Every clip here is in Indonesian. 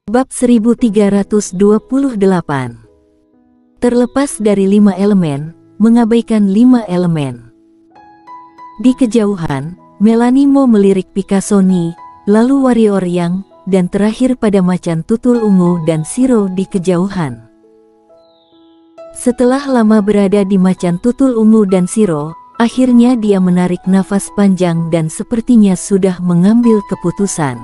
Bab 1328. Terlepas dari 5 elemen, mengabaikan 5 elemen. Di kejauhan, Melanimo melirik Picasso Ni, lalu Warrior Yang, dan terakhir pada macan tutul ungu dan Shiro di kejauhan. Setelah lama berada di macan tutul ungu dan Shiro, akhirnya dia menarik nafas panjang dan sepertinya sudah mengambil keputusan.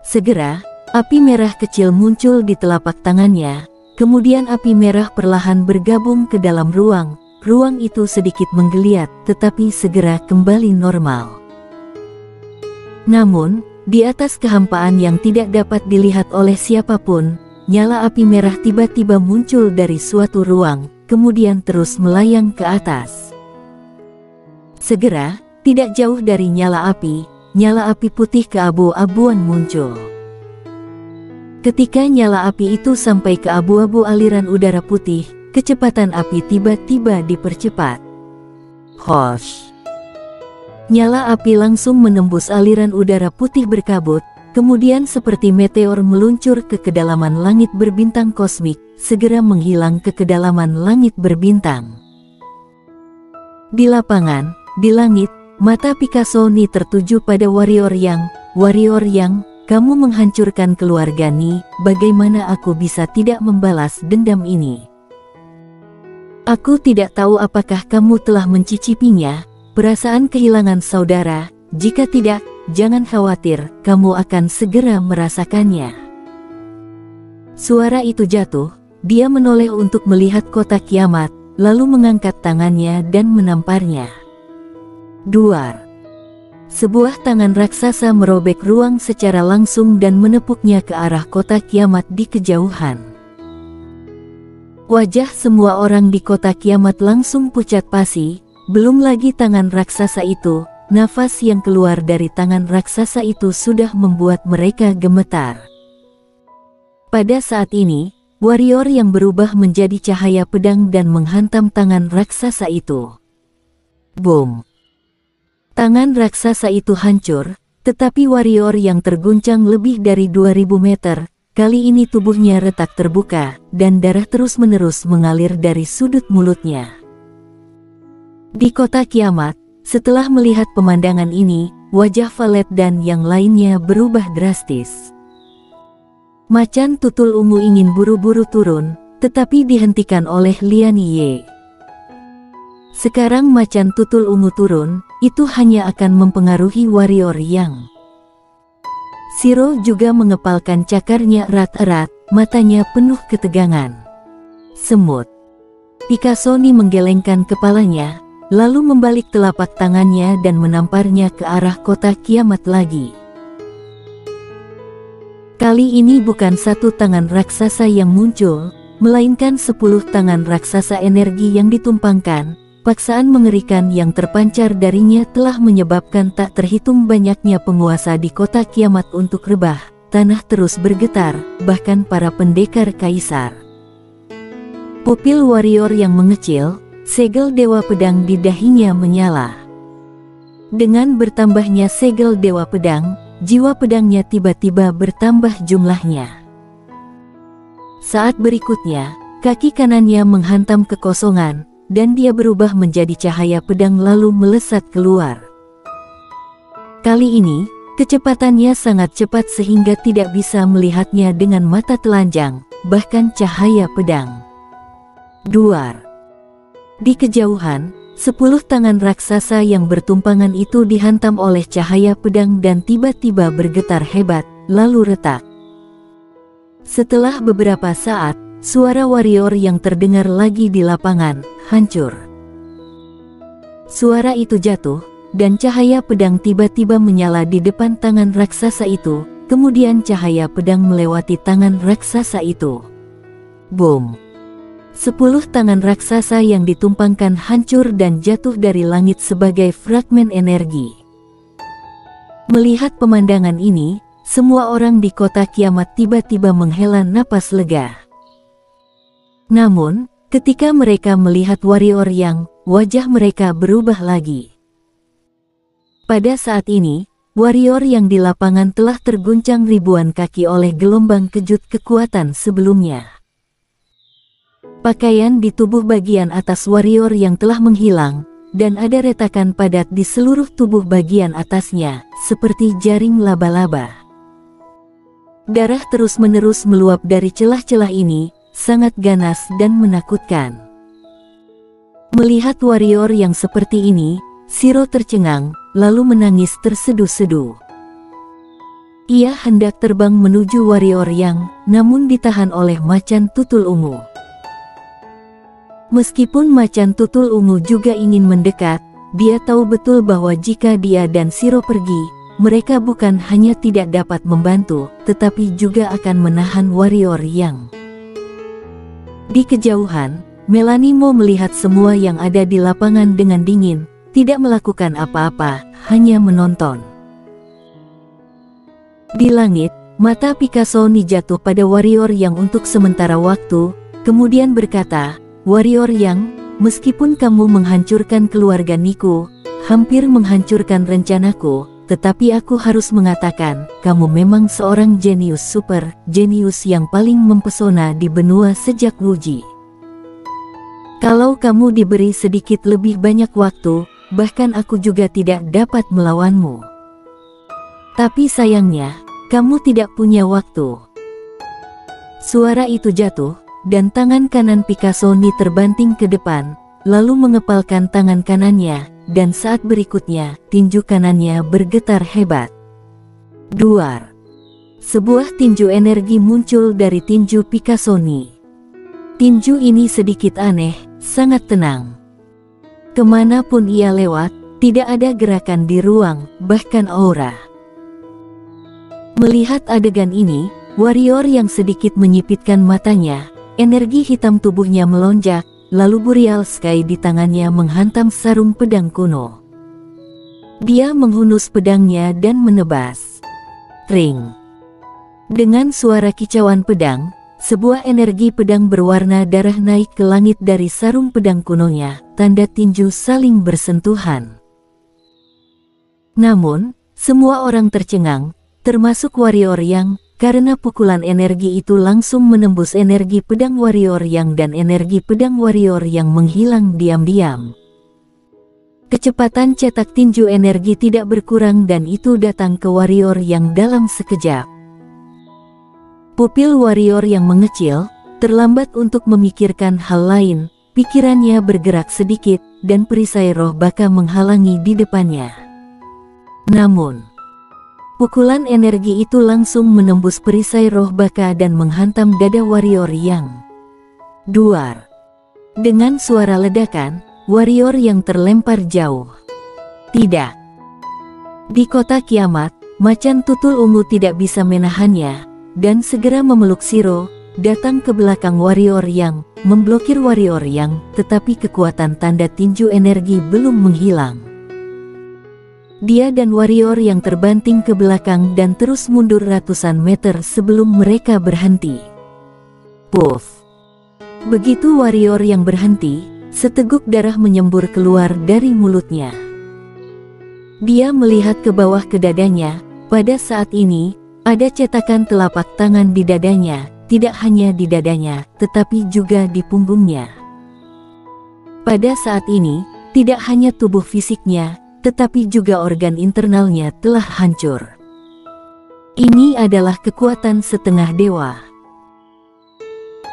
Segera, api merah kecil muncul di telapak tangannya, kemudian api merah perlahan bergabung ke dalam ruang. Ruang itu sedikit menggeliat, tetapi segera kembali normal. Namun, di atas kehampaan yang tidak dapat dilihat oleh siapapun, nyala api merah tiba-tiba muncul dari suatu ruang, kemudian terus melayang ke atas. Segera, tidak jauh dari nyala api putih keabu-abuan muncul. Ketika nyala api itu sampai ke abu-abu aliran udara putih, kecepatan api tiba-tiba dipercepat. Hosh! Nyala api langsung menembus aliran udara putih berkabut, kemudian seperti meteor meluncur ke kedalaman langit berbintang kosmik, segera menghilang ke kedalaman langit berbintang. Di lapangan, di langit, mata Picasso Ni tertuju pada Warrior Yang. Warrior Yang, kamu menghancurkan keluarga Ni, bagaimana aku bisa tidak membalas dendam ini? Aku tidak tahu apakah kamu telah mencicipinya, perasaan kehilangan saudara. Jika tidak, jangan khawatir, kamu akan segera merasakannya. Suara itu jatuh, dia menoleh untuk melihat kotak kiamat, lalu mengangkat tangannya dan menamparnya. Duar. Sebuah tangan raksasa merobek ruang secara langsung dan menepuknya ke arah kotak kiamat di kejauhan. Wajah semua orang di kotak kiamat langsung pucat pasi, belum lagi tangan raksasa itu. Nafas yang keluar dari tangan raksasa itu sudah membuat mereka gemetar. Pada saat ini, warrior yang berubah menjadi cahaya pedang dan menghantam tangan raksasa itu. Boom! Tangan raksasa itu hancur, tetapi warrior yang terguncang lebih dari 2000 meter, kali ini tubuhnya retak terbuka, dan darah terus-menerus mengalir dari sudut mulutnya. Di kota kiamat, setelah melihat pemandangan ini, wajah Valet dan yang lainnya berubah drastis. Macan tutul ungu ingin buru-buru turun, tetapi dihentikan oleh Lian Ye. Sekarang macan tutul ungu turun, itu hanya akan mempengaruhi Warrior Yang. Shiro juga mengepalkan cakarnya erat-erat, matanya penuh ketegangan. Semut. Picasso Ni menggelengkan kepalanya, lalu membalik telapak tangannya dan menamparnya ke arah kotak kiamat lagi. Kali ini bukan satu tangan raksasa yang muncul, melainkan 10 tangan raksasa energi yang ditumpangkan. Paksaan mengerikan yang terpancar darinya telah menyebabkan tak terhitung banyaknya penguasa di kota kiamat untuk rebah. Tanah terus bergetar, bahkan para pendekar kaisar. Pupil warrior yang mengecil, segel dewa pedang di dahinya menyala. Dengan bertambahnya segel dewa pedang, jiwa pedangnya tiba-tiba bertambah jumlahnya. Saat berikutnya, kaki kanannya menghantam kekosongan, dan dia berubah menjadi cahaya pedang lalu melesat keluar. Kali ini, kecepatannya sangat cepat sehingga tidak bisa melihatnya dengan mata telanjang, bahkan cahaya pedang. Duar. Di kejauhan, 10 tangan raksasa yang bertumpangan itu dihantam oleh cahaya pedang dan tiba-tiba bergetar hebat, lalu retak. Setelah beberapa saat, suara warrior yang terdengar lagi di lapangan, hancur. Suara itu jatuh, dan cahaya pedang tiba-tiba menyala di depan tangan raksasa itu, kemudian cahaya pedang melewati tangan raksasa itu. Boom! 10 tangan raksasa yang ditumpangkan hancur dan jatuh dari langit sebagai fragmen energi. Melihat pemandangan ini, semua orang di kota kiamat tiba-tiba menghela napas lega. Namun, ketika mereka melihat warrior Yang, wajah mereka berubah lagi. Pada saat ini, warrior yang di lapangan telah terguncang ribuan kaki oleh gelombang kejut kekuatan sebelumnya. Pakaian di tubuh bagian atas warrior yang telah menghilang, dan ada retakan padat di seluruh tubuh bagian atasnya, seperti jaring laba-laba. Darah terus-menerus meluap dari celah-celah ini, sangat ganas dan menakutkan. Melihat warrior yang seperti ini, Shiro tercengang, lalu menangis terseduh-seduh. Ia hendak terbang menuju warrior yang, namun ditahan oleh macan tutul ungu. Meskipun macan tutul ungu juga ingin mendekat, dia tahu betul bahwa jika dia dan Shiro pergi, mereka bukan hanya tidak dapat membantu, tetapi juga akan menahan warrior yang. Di kejauhan, Melanie Mo melihat semua yang ada di lapangan dengan dingin, tidak melakukan apa-apa, hanya menonton. Di langit, mata Picasso jatuh pada warrior yang untuk sementara waktu, kemudian berkata, "Warrior yang, meskipun kamu menghancurkan keluarga Niku, hampir menghancurkan rencanaku, tetapi aku harus mengatakan, kamu memang seorang jenius super, jenius yang paling mempesona di benua sejak Wuji. Kalau kamu diberi sedikit lebih banyak waktu, bahkan aku juga tidak dapat melawanmu. Tapi sayangnya, kamu tidak punya waktu." Suara itu jatuh, dan tangan kanan Picasso terbanting ke depan, lalu mengepalkan tangan kanannya, dan saat berikutnya, tinju kanannya bergetar hebat. Duar. Sebuah tinju energi muncul dari tinju Picasso. Tinju ini sedikit aneh, sangat tenang. Kemanapun ia lewat, tidak ada gerakan di ruang, bahkan aura. Melihat adegan ini, warrior yang sedikit menyipitkan matanya, energi hitam tubuhnya melonjak, lalu Boreal Sky di tangannya menghantam sarung pedang kuno. Dia menghunus pedangnya dan menebas. Ring. Dengan suara kicauan pedang, sebuah energi pedang berwarna darah naik ke langit dari sarung pedang kunonya, tanda tinju saling bersentuhan. Namun, semua orang tercengang, termasuk warrior yang, karena pukulan energi itu langsung menembus energi pedang warrior yang dan energi pedang warrior yang menghilang diam-diam. Kecepatan cetak tinju energi tidak berkurang dan itu datang ke warrior yang dalam sekejap. Pupil warrior yang mengecil, terlambat untuk memikirkan hal lain, pikirannya bergerak sedikit, dan perisai roh baka menghalangi di depannya. Namun, pukulan energi itu langsung menembus perisai roh baka dan menghantam dada warrior yang. Duar. Dengan suara ledakan, warrior yang terlempar jauh. Tidak. Di kota kiamat, macan tutul ungu tidak bisa menahannya, dan segera memeluk Shiro, datang ke belakang warrior yang, memblokir warrior yang, tetapi kekuatan tanda tinju energi belum menghilang. Dia dan warrior yang terbanting ke belakang dan terus mundur ratusan meter sebelum mereka berhenti. Puff. Begitu warrior yang berhenti, seteguk darah menyembur keluar dari mulutnya. Dia melihat ke bawah ke dadanya, pada saat ini, ada cetakan telapak tangan di dadanya, tidak hanya di dadanya, tetapi juga di punggungnya. Pada saat ini, tidak hanya tubuh fisiknya, tetapi juga organ internalnya telah hancur. Ini adalah kekuatan setengah dewa.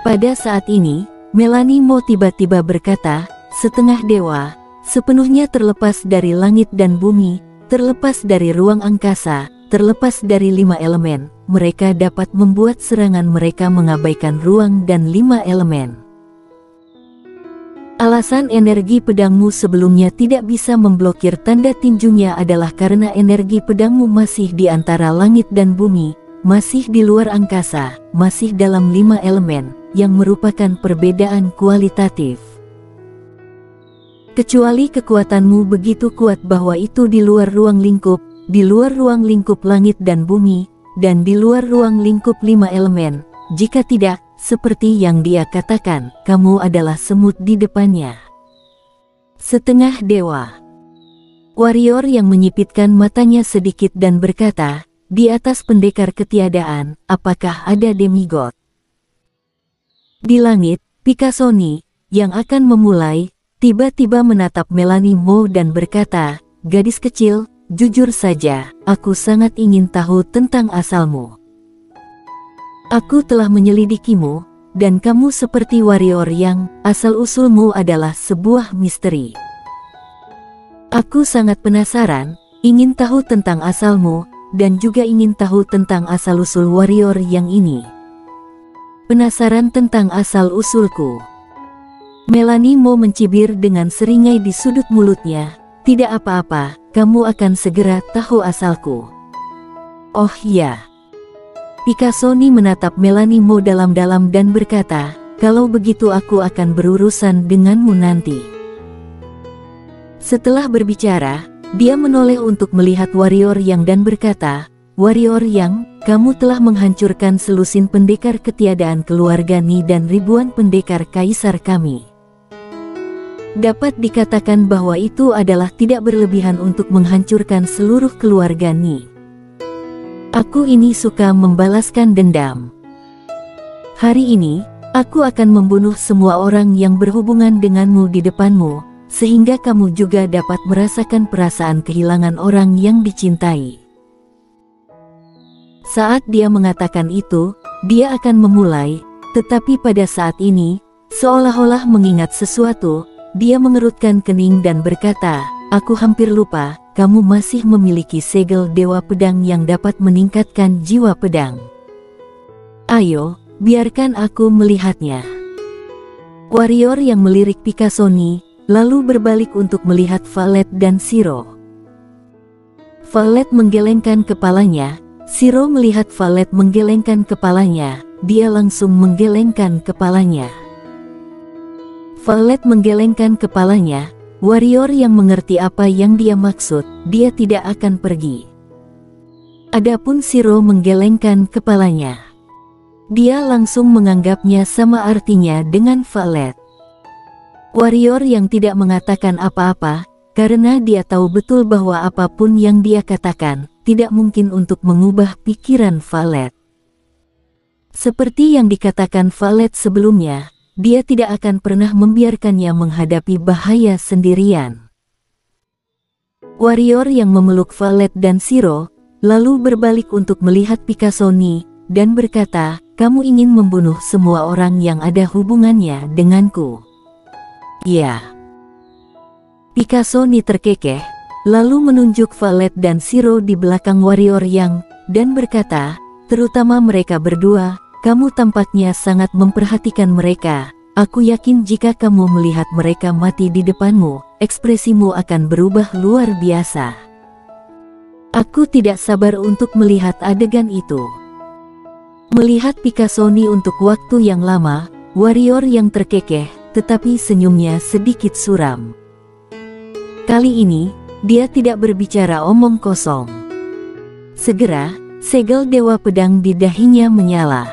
Pada saat ini, Melanie Mo tiba-tiba berkata, setengah dewa, sepenuhnya terlepas dari langit dan bumi, terlepas dari ruang angkasa, terlepas dari 5 elemen, mereka dapat membuat serangan mereka mengabaikan ruang dan 5 elemen. Alasan energi pedangmu sebelumnya tidak bisa memblokir tanda tinjunya adalah karena energi pedangmu masih di antara langit dan bumi, masih di luar angkasa, masih dalam 5 elemen, yang merupakan perbedaan kualitatif. Kecuali kekuatanmu begitu kuat bahwa itu di luar ruang lingkup langit dan bumi, dan di luar ruang lingkup 5 elemen, jika tidak, seperti yang dia katakan, kamu adalah semut di depannya. Setengah dewa. Warrior yang menyipitkan matanya sedikit dan berkata, "Di atas pendekar ketiadaan, apakah ada demigod?" Di langit, Picasoni, yang akan memulai, tiba-tiba menatap Melanie Mo dan berkata, "Gadis kecil, jujur saja, aku sangat ingin tahu tentang asalmu. Aku telah menyelidikimu, dan kamu seperti warrior yang asal-usulmu adalah sebuah misteri. Aku sangat penasaran, ingin tahu tentang asalmu, dan juga ingin tahu tentang asal-usul warrior yang ini." "Penasaran tentang asal-usulku?" Melanie Mo mencibir dengan seringai di sudut mulutnya. "Tidak apa-apa, kamu akan segera tahu asalku." "Oh ya." Picasoni menatap Melanie Mo dalam-dalam dan berkata, "Kalau begitu aku akan berurusan denganmu nanti." Setelah berbicara, dia menoleh untuk melihat warrior yang dan berkata, "Warrior yang, kamu telah menghancurkan selusin pendekar ketiadaan keluarga Ni dan ribuan pendekar kaisar kami. Dapat dikatakan bahwa itu adalah tidak berlebihan untuk menghancurkan seluruh keluarga Ni. Aku ini suka membalaskan dendam. Hari ini, aku akan membunuh semua orang yang berhubungan denganmu di depanmu, sehingga kamu juga dapat merasakan perasaan kehilangan orang yang dicintai." Saat dia mengatakan itu, dia akan memulai, tetapi pada saat ini, seolah-olah mengingat sesuatu, dia mengerutkan kening dan berkata, "Aku hampir lupa, kamu masih memiliki segel Dewa Pedang yang dapat meningkatkan jiwa pedang. Ayo, biarkan aku melihatnya." Warrior yang melirik Picasoni, lalu berbalik untuk melihat Valet dan Shiro. Valet menggelengkan kepalanya. Shiro melihat Valet menggelengkan kepalanya, dia langsung menggelengkan kepalanya. Valet menggelengkan kepalanya. Warrior yang mengerti apa yang dia maksud, dia tidak akan pergi. Adapun Shiro menggelengkan kepalanya. Dia langsung menganggapnya sama artinya dengan Valet. Warrior yang tidak mengatakan apa-apa, karena dia tahu betul bahwa apapun yang dia katakan, tidak mungkin untuk mengubah pikiran Valet. Seperti yang dikatakan Valet sebelumnya, dia tidak akan pernah membiarkannya menghadapi bahaya sendirian. Warrior yang memeluk Valet dan Shiro, lalu berbalik untuk melihat Picasoni, dan berkata, "Kamu ingin membunuh semua orang yang ada hubungannya denganku?" "Ya." Picasoni terkekeh, lalu menunjuk Valet dan Shiro di belakang warrior yang, dan berkata, "Terutama mereka berdua, kamu tampaknya sangat memperhatikan mereka. Aku yakin jika kamu melihat mereka mati di depanmu, ekspresimu akan berubah luar biasa. Aku tidak sabar untuk melihat adegan itu." Melihat Picasoni untuk waktu yang lama, warrior yang terkekeh, tetapi senyumnya sedikit suram. Kali ini, dia tidak berbicara omong kosong. Segera, segel Dewa Pedang di dahinya menyala.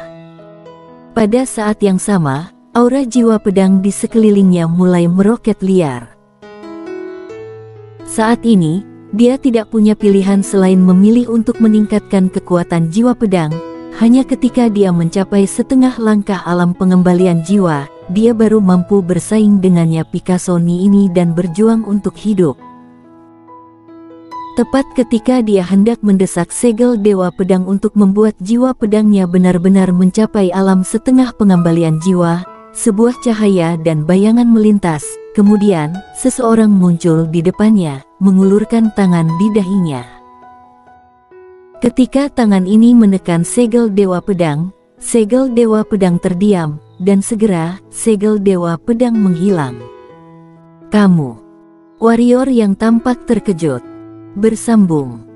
Pada saat yang sama, aura jiwa pedang di sekelilingnya mulai meroket liar. Saat ini, dia tidak punya pilihan selain memilih untuk meningkatkan kekuatan jiwa pedang. Hanya ketika dia mencapai setengah langkah alam pengembalian jiwa, dia baru mampu bersaing dengannya Picasoni ini dan berjuang untuk hidup. Tepat ketika dia hendak mendesak segel Dewa Pedang untuk membuat jiwa pedangnya benar-benar mencapai alam setengah pengembalian jiwa, sebuah cahaya dan bayangan melintas. Kemudian, seseorang muncul di depannya, mengulurkan tangan di dahinya. Ketika tangan ini menekan segel Dewa Pedang terdiam, dan segera, segel Dewa Pedang menghilang. "Kamu?" Warrior yang tampak terkejut bersambung.